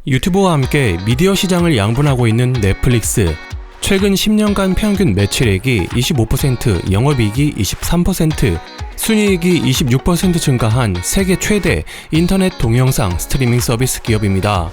유튜브와 함께 미디어 시장을 양분하고 있는 넷플릭스. 최근 10년간 평균 매출액이 25%, 영업이익이 23%, 순이익이 26% 증가한 세계 최대 인터넷 동영상 스트리밍 서비스 기업입니다.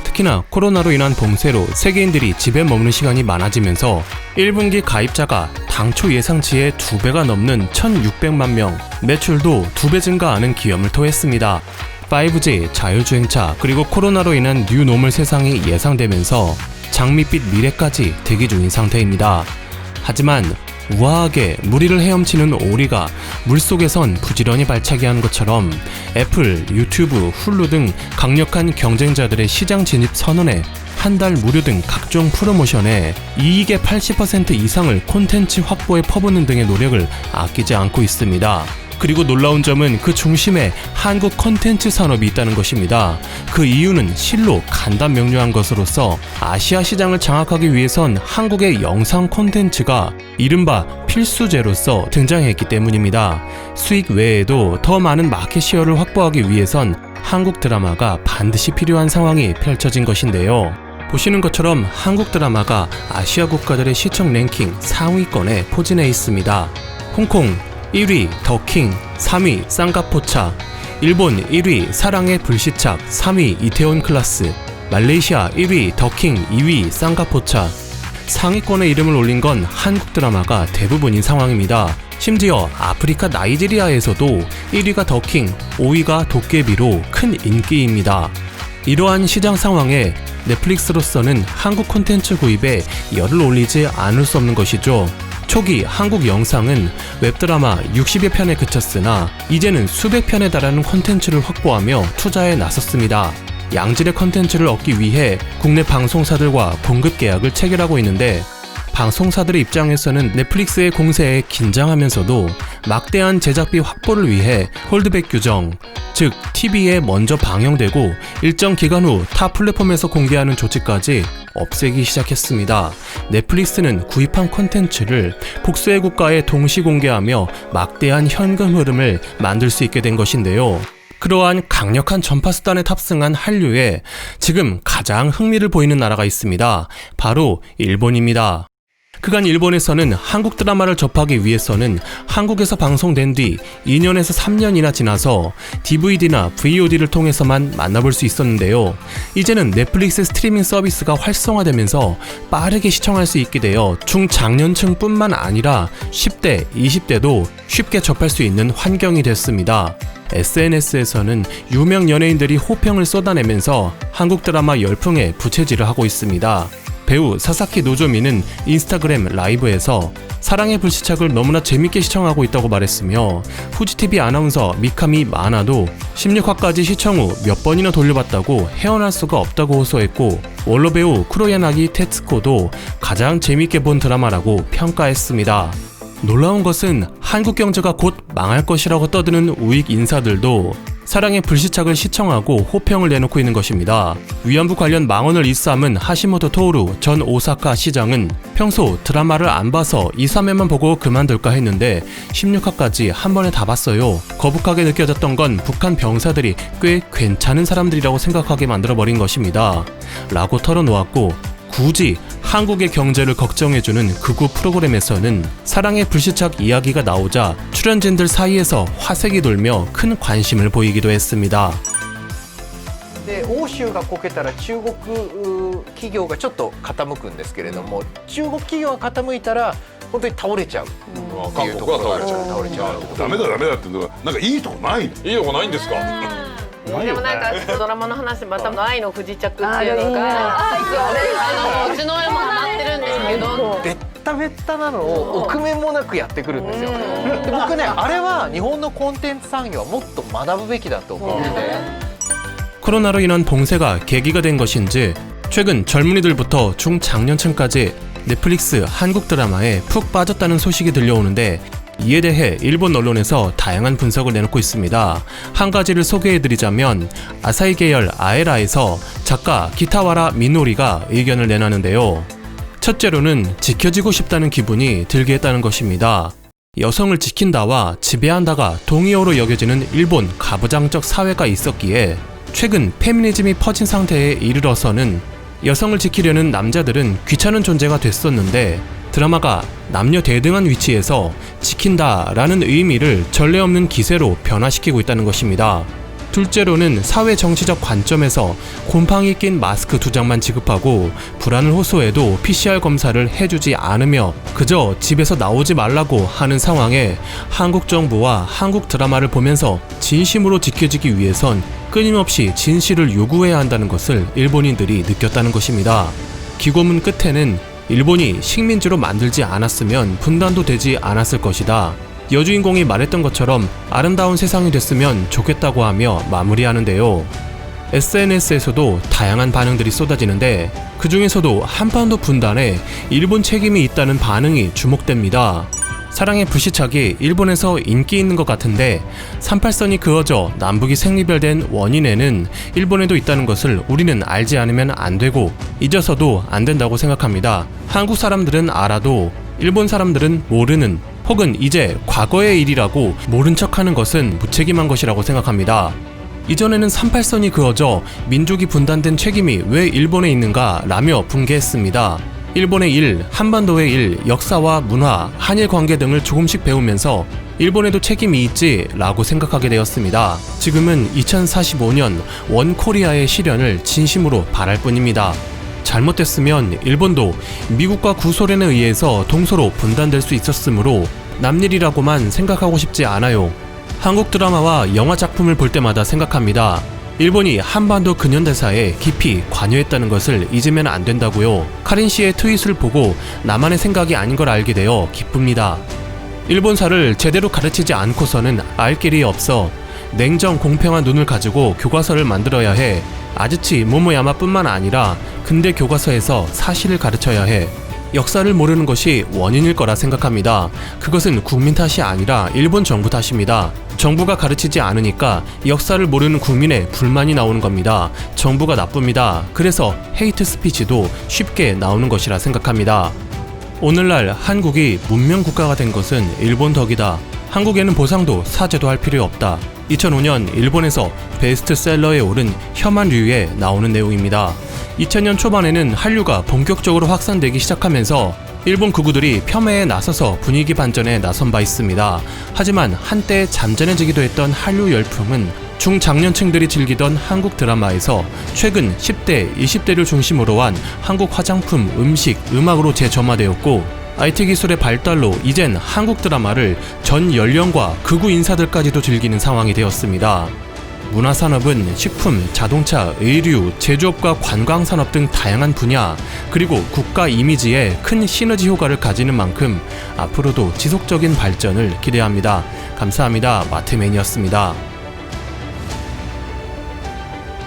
특히나 코로나로 인한 봉쇄로 세계인들이 집에 머무는 시간이 많아지면서 1분기 가입자가 당초 예상치의 2배가 넘는 1,600만 명, 매출도 2배 증가하는 기염을 토했습니다. 5G, 자율주행차, 그리고 코로나로 인한 뉴노멀 세상이 예상되면서 장밋빛 미래까지 대기 중인 상태입니다. 하지만 우아하게 무리를 헤엄치는 오리가 물속에선 부지런히 발차기 하는 것처럼 애플, 유튜브, 훌루 등 강력한 경쟁자들의 시장 진입 선언에 한 달 무료 등 각종 프로모션에 이익의 80% 이상을 콘텐츠 확보에 퍼붓는 등의 노력을 아끼지 않고 있습니다. 그리고 놀라운 점은 그 중심에 한국 콘텐츠 산업이 있다는 것입니다. 그 이유는 실로 간단 명료한 것으로서 아시아 시장을 장악하기 위해선 한국의 영상 콘텐츠가 이른바 필수제로서 등장했기 때문입니다. 수익 외에도 더 많은 마켓 시어를 확보하기 위해선 한국 드라마가 반드시 필요한 상황이 펼쳐진 것인데요. 보시는 것처럼 한국 드라마가 아시아 국가들의 시청 랭킹 상위권에 포진해 있습니다. 홍콩 1위 더킹, 3위 쌍가포차, 일본 1위 사랑의 불시착, 3위 이태원 클라스, 말레이시아 1위 더킹, 2위 쌍가포차. 상위권에 이름을 올린 건 한국 드라마가 대부분인 상황입니다. 심지어 아프리카 나이지리아에서도 1위가 더킹, 5위가 도깨비로 큰 인기입니다. 이러한 시장 상황에 넷플릭스로서는 한국 콘텐츠 구입에 열을 올리지 않을 수 없는 것이죠. 초기 한국 영상은 웹드라마 60여 편에 그쳤으나 이제는 수백 편에 달하는 콘텐츠를 확보하며 투자에 나섰습니다. 양질의 콘텐츠를 얻기 위해 국내 방송사들과 공급 계약을 체결하고 있는데 방송사들의 입장에서는 넷플릭스의 공세에 긴장하면서도 막대한 제작비 확보를 위해 홀드백 규정, 즉 TV에 먼저 방영되고 일정 기간 후 타 플랫폼에서 공개하는 조치까지 없애기 시작했습니다. 넷플릭스는 구입한 콘텐츠를 복수의 국가에 동시 공개하며 막대한 현금 흐름을 만들 수 있게 된 것인데요. 그러한 강력한 전파 수단에 탑승한 한류에 지금 가장 흥미를 보이는 나라가 있습니다. 바로 일본입니다. 그간 일본에서는 한국 드라마를 접하기 위해서는 한국에서 방송된 뒤 2년에서 3년이나 지나서 DVD나 VOD를 통해서만 만나볼 수 있었는데요. 이제는 넷플릭스 스트리밍 서비스가 활성화되면서 빠르게 시청할 수 있게 되어 중장년층뿐만 아니라 10대, 20대도 쉽게 접할 수 있는 환경이 됐습니다. SNS에서는 유명 연예인들이 호평을 쏟아내면서 한국 드라마 열풍에 부채질을 하고 있습니다. 배우 사사키 노조미는 인스타그램 라이브에서 사랑의 불시착을 너무나 재밌게 시청하고 있다고 말했으며 후지TV 아나운서 미카미 마나도 16화까지 시청 후 몇 번이나 돌려봤다고 헤어날 수가 없다고 호소했고 원로 배우 쿠로야나기 테츠코도 가장 재밌게 본 드라마라고 평가했습니다. 놀라운 것은 한국 경제가 곧 망할 것이라고 떠드는 우익 인사들도 사랑의 불시착을 시청하고 호평을 내놓고 있는 것입니다. 위안부 관련 망언을 일삼은 하시모토 토오루 전 오사카 시장은 평소 드라마를 안 봐서 2, 3회만 보고 그만둘까 했는데 16화까지 한 번에 다 봤어요. 거북하게 느껴졌던 건 북한 병사들이 꽤 괜찮은 사람들이라고 생각하게 만들어버린 것입니다. 라고 털어놓았고 굳이 한국의 경제를 걱정해주는 극우 프로그램에서는 사랑의 불시착 이야기가 나오자 출연진들 사이에서 화색이 돌며 큰 관심을 보이기도 했습니다. 欧州がこけたら中国企業がちょっと傾くんですけれども、中国企業が傾いたら本当に倒れちゃうっていうところがある。倒れちゃう。ダメだダメだっていうのがなんかいいとこないの？いいとこないんですか？でもなんかドラマの話またの愛の不時着っていうのがうちの親もハマってるんですけどベッタベッタなのを臆面もなくやってくるんですよ。で僕ねあれは日本のコンテンツ産業はもっと学ぶべきだと思って。 코로나로 인한 봉쇄가 계기가 된 것인지 최근 젊은이들부터 중장년층까지 넷플릭스 한국 드라마에 푹 빠졌다는 소식이 들려오는데 이에 대해 일본 언론에서 다양한 분석을 내놓고 있습니다. 한 가지를 소개해드리자면 아사히 계열 아에라에서 작가 기타와라 미노리가 의견을 내놨는데요. 첫째로는 지켜지고 싶다는 기분이 들게 했다는 것입니다. 여성을 지킨다와 지배한다가 동의어로 여겨지는 일본 가부장적 사회가 있었기에 최근 페미니즘이 퍼진 상태에 이르러서는 여성을 지키려는 남자들은 귀찮은 존재가 됐었는데 드라마가 남녀 대등한 위치에서 지킨다라는 의미를 전례 없는 기세로 변화시키고 있다는 것입니다. 둘째로는 사회 정치적 관점에서 곰팡이 낀 마스크 2장만 지급하고 불안을 호소해도 PCR 검사를 해주지 않으며 그저 집에서 나오지 말라고 하는 상황에 한국 정부와 한국 드라마를 보면서 진심으로 지켜지기 위해선 끊임없이 진실을 요구해야 한다는 것을 일본인들이 느꼈다는 것입니다. 기고문 끝에는 일본이 식민지로 만들지 않았으면 분단도 되지 않았을 것이다. 여주인공이 말했던 것처럼 아름다운 세상이 됐으면 좋겠다고 하며 마무리하는데요. SNS에서도 다양한 반응들이 쏟아지는데 그 중에서도 한반도 분단에 일본 책임이 있다는 반응이 주목됩니다. 사랑의 불시착이 일본에서 인기 있는 것 같은데 38선이 그어져 남북이 생리별된 원인에는 일본에도 있다는 것을 우리는 알지 않으면 안 되고 잊어서도 안 된다고 생각합니다. 한국 사람들은 알아도 일본 사람들은 모르는 혹은 이제 과거의 일이라고 모른 척하는 것은 무책임한 것이라고 생각합니다. 이전에는 38선이 그어져 민족이 분단된 책임이 왜 일본에 있는가 라며 분개했습니다. 일본의 일, 한반도의 일, 역사와 문화, 한일 관계 등을 조금씩 배우면서 일본에도 책임이 있지 라고 생각하게 되었습니다. 지금은 2045년 원코리아의 실현을 진심으로 바랄 뿐입니다. 잘못됐으면 일본도 미국과 구소련에 의해서 동서로 분단될 수 있었으므로 남일이라고만 생각하고 싶지 않아요. 한국 드라마와 영화 작품을 볼 때마다 생각합니다. 일본이 한반도 근현대사에 깊이 관여했다는 것을 잊으면 안 된다고요. 카린 씨의 트윗을 보고 나만의 생각이 아닌 걸 알게 되어 기쁩니다. 일본사를 제대로 가르치지 않고서는 알 길이 없어 냉정 공평한 눈을 가지고 교과서를 만들어야 해. 아즈치 모모야마뿐만 아니라 근대 교과서에서 사실을 가르쳐야 해. 역사를 모르는 것이 원인일 거라 생각합니다. 그것은 국민 탓이 아니라 일본 정부 탓입니다. 정부가 가르치지 않으니까 역사를 모르는 국민의 불만이 나오는 겁니다. 정부가 나쁩니다. 그래서 헤이트 스피치도 쉽게 나오는 것이라 생각합니다. 오늘날 한국이 문명 국가가 된 것은 일본 덕이다. 한국에는 보상도 사죄도 할 필요 없다. 2005년 일본에서 베스트셀러에 오른 혐한류에 나오는 내용입니다. 2000년 초반에는 한류가 본격적으로 확산되기 시작하면서 일본 극우들이 폄훼에 나서서 분위기 반전에 나선 바 있습니다. 하지만 한때 잠잠해지기도 했던 한류 열풍은 중장년층들이 즐기던 한국 드라마에서 최근 10대, 20대를 중심으로 한 한국 화장품, 음식, 음악으로 재점화되었고 IT 기술의 발달로 이젠 한국 드라마를 전 연령과 극우 인사들까지도 즐기는 상황이 되었습니다. 문화산업은 식품, 자동차, 의류, 제조업과 관광산업 등 다양한 분야, 그리고 국가 이미지에 큰 시너지 효과를 가지는 만큼 앞으로도 지속적인 발전을 기대합니다. 감사합니다. 마트맨이었습니다.